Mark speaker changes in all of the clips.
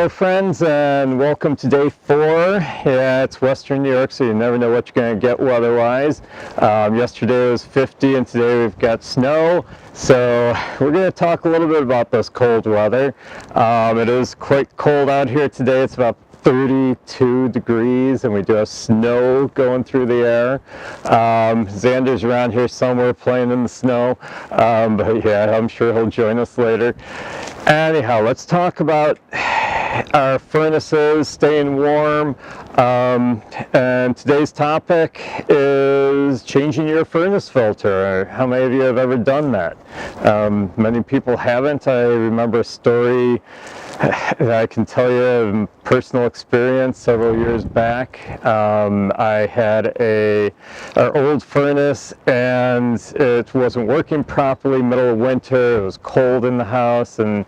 Speaker 1: Hello friends, and welcome to day 4. Yeah, it's Western New York, so you never know what you're going to get weather-wise. Yesterday was 50 and today we've got snow, so we're going to talk a little bit about this cold weather. It is quite cold out here today. It's about 32 degrees and we do have snow going through the air. Xander's around here somewhere playing in the snow, but yeah, I'm sure he'll join us later. Anyhow, let's talk about our furnaces, staying warm, and today's topic is changing your furnace filter. How many of you have ever done that? Many people haven't. I remember a story that I can tell you of personal experience several years back. I had our old furnace and it wasn't working properly, middle of winter, it was cold in the house, and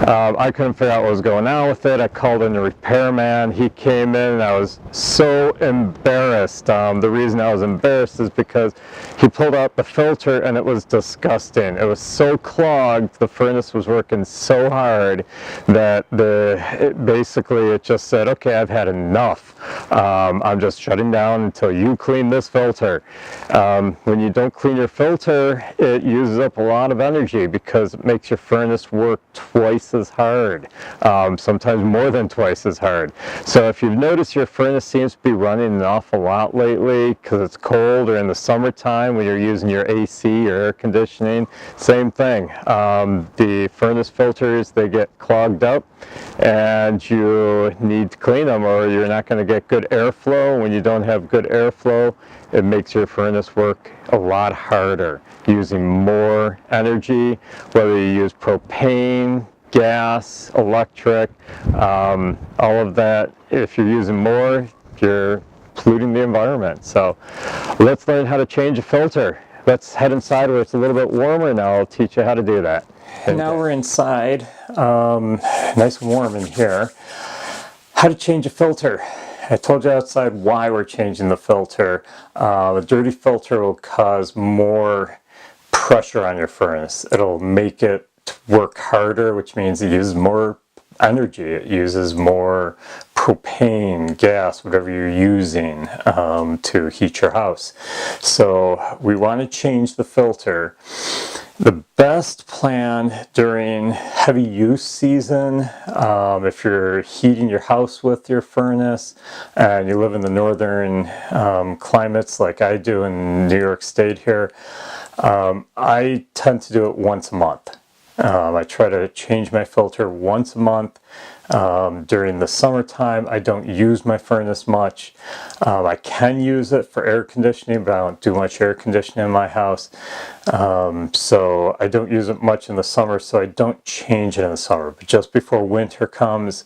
Speaker 1: I couldn't figure out what was going on with it. I called in a repairman, he came in and I was so embarrassed. The reason I was embarrassed is because he pulled out the filter and it was disgusting. It was so clogged, the furnace was working so hard that basically it just said, okay, I've had enough. I'm just shutting down until you clean this filter. When you don't clean your filter, it uses up a lot of energy because it makes your furnace work twice as hard, sometimes more than twice as hard. So if you've noticed your furnace seems to be running an awful lot lately because it's cold, or in the summertime when you're using your AC or air conditioning, same thing. The furnace filters, they get clogged up and you need to clean them or you're not going to get good airflow. When you don't have good airflow, it makes your furnace work a lot harder, using more energy, whether you use propane, gas, electric, all of that. If you're using more, you're polluting the environment. So let's learn how to change a filter. Let's head inside where it's a little bit warmer now. I'll teach you how to do that. Now we're inside, nice and warm in here. How to change a filter. I told you outside why we're changing the filter. A dirty filter will cause more pressure on your furnace. It'll make it work harder, which means it uses more energy. It uses more propane, gas, whatever you're using to heat your house. So we want to change the filter. The best plan during heavy use season, if you're heating your house with your furnace and you live in the northern climates like I do in New York State here, I tend to do it once a month. I try to change my filter once a month. During the summertime, I don't use my furnace much. I can use it for air conditioning, but I don't do much air conditioning in my house. So I don't use it much in the summer, so I don't change it in the summer. But just before winter comes,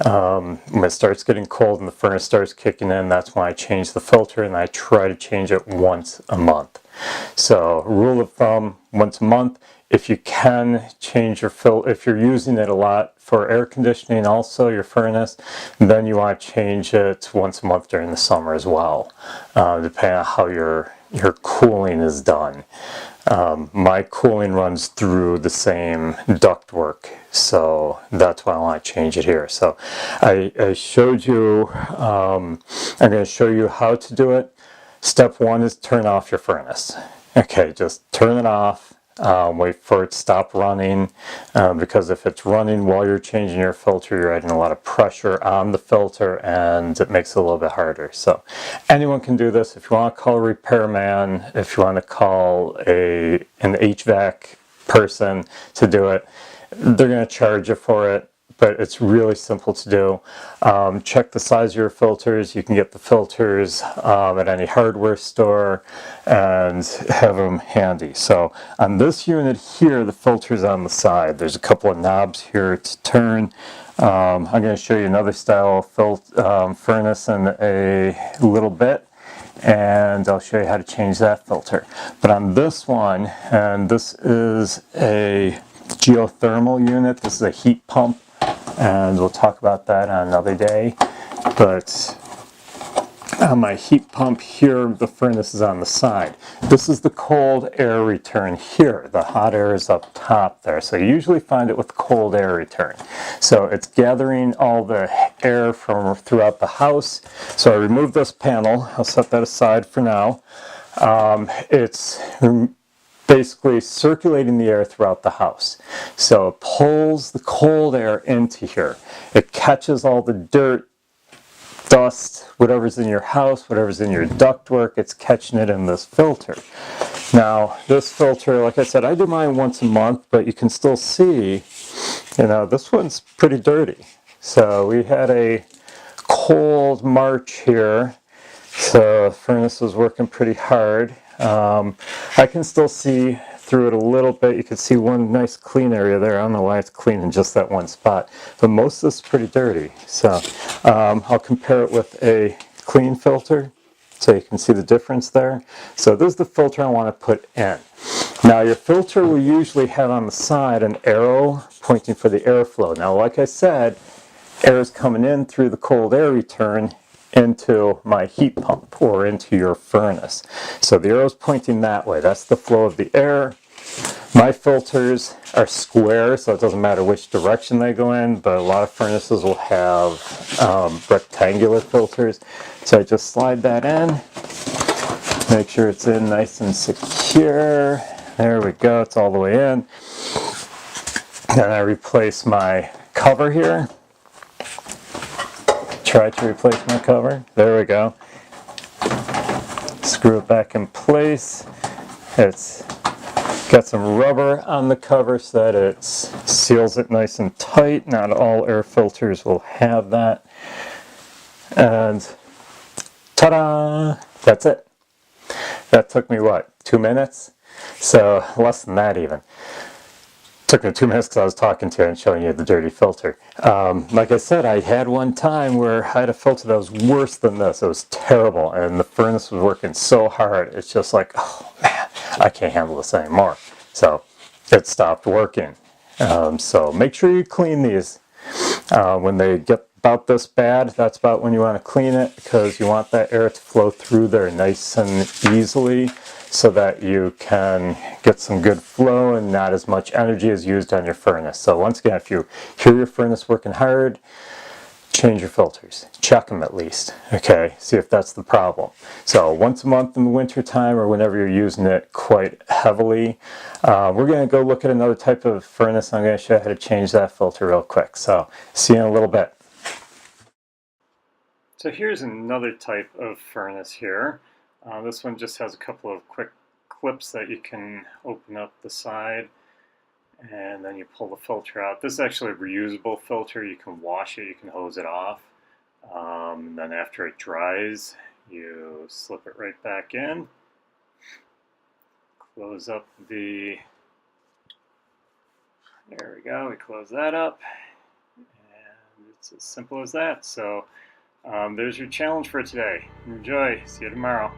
Speaker 1: when it starts getting cold and the furnace starts kicking in, that's when I change the filter, and I try to change it once a month. So rule of thumb, once a month. If you can change your filter, if you're using it a lot for air conditioning also, your furnace, then you want to change it once a month during the summer as well, depending on how your cooling is done. My cooling runs through the same ductwork, so that's why I want to change it here. So I showed you, I'm going to show you how to do it. Step 1 is turn off your furnace. Okay, just turn it off. Wait for it to stop running, because if it's running while you're changing your filter, you're adding a lot of pressure on the filter and it makes it a little bit harder. So anyone can do this. If you want to call a repairman, if you want to call an HVAC person to do it, they're going to charge you for it. But it's really simple to do. Check the size of your filters. You can get the filters at any hardware store and have them handy. So on this unit here, the filter's on the side. There's a couple of knobs here to turn. I'm going to show you another style of furnace in a little bit, and I'll show you how to change that filter. But on this one, and this is a geothermal unit, this is a heat pump, and we'll talk about that on another day. But on my heat pump here, the furnace is on the side. This is the cold air return here. The hot air is up top there. So you usually find it with cold air return. So it's gathering all the air from throughout the house. So I remove this panel. I'll set that aside for now. It's basically circulating the air throughout the house. So it pulls the cold air into here. It catches all the dirt, dust, whatever's in your house, whatever's in your ductwork, it's catching it in this filter. Now, this filter, like I said, I do mine once a month, but you can still see, you know, this one's pretty dirty. So we had a cold March here, so the furnace was working pretty hard. I can still see through it a little bit. You can see one nice clean area there. I don't know why it's clean in just that one spot, but most of this is pretty dirty. So I'll compare it with a clean filter so you can see the difference there. So this is the filter I want to put in. Now your filter will usually have on the side an arrow pointing for the airflow. Now like I said, air is coming in through the cold air return into my heat pump or into your furnace. So the arrow's pointing that way. That's the flow of the air. My filters are square, so it doesn't matter which direction they go in, but a lot of furnaces will have rectangular filters. So I just slide that in, make sure it's in nice and secure. There we go, it's all the way in. Then I replace my cover here. Try to replace my cover. There we go. Screw it back in place. It's got some rubber on the cover so that it seals it nice and tight. Not all air filters will have that. And ta-da! That's it. That took me what, 2 minutes? So less than that even. Took me 2 minutes because I was talking to you and showing you the dirty filter. Like I said, I had one time where I had a filter that was worse than this. It was terrible, and the furnace was working so hard. It's just like, oh man, I can't handle this anymore. So it stopped working. So make sure you clean these. When they get about this bad, that's about when you want to clean it, because you want that air to flow through there nice and easily, so that you can get some good flow and not as much energy is used on your furnace. So once again, if you hear your furnace working hard, change your filters. Check them at least. Okay, see if that's the problem. So once a month in the winter time or whenever you're using it quite heavily. We're going to go look at another type of furnace. I'm going to show you how to change that filter real quick. So see you in a little bit. So here's another type of furnace here. This one just has a couple of quick clips that you can open up the side, and then you pull the filter out. This is actually a reusable filter. You can wash it, you can hose it off. Then after it dries, you slip it right back in. Close up the, there we go, we close that up. And it's as simple as that. So there's your challenge for today. Enjoy. See you tomorrow.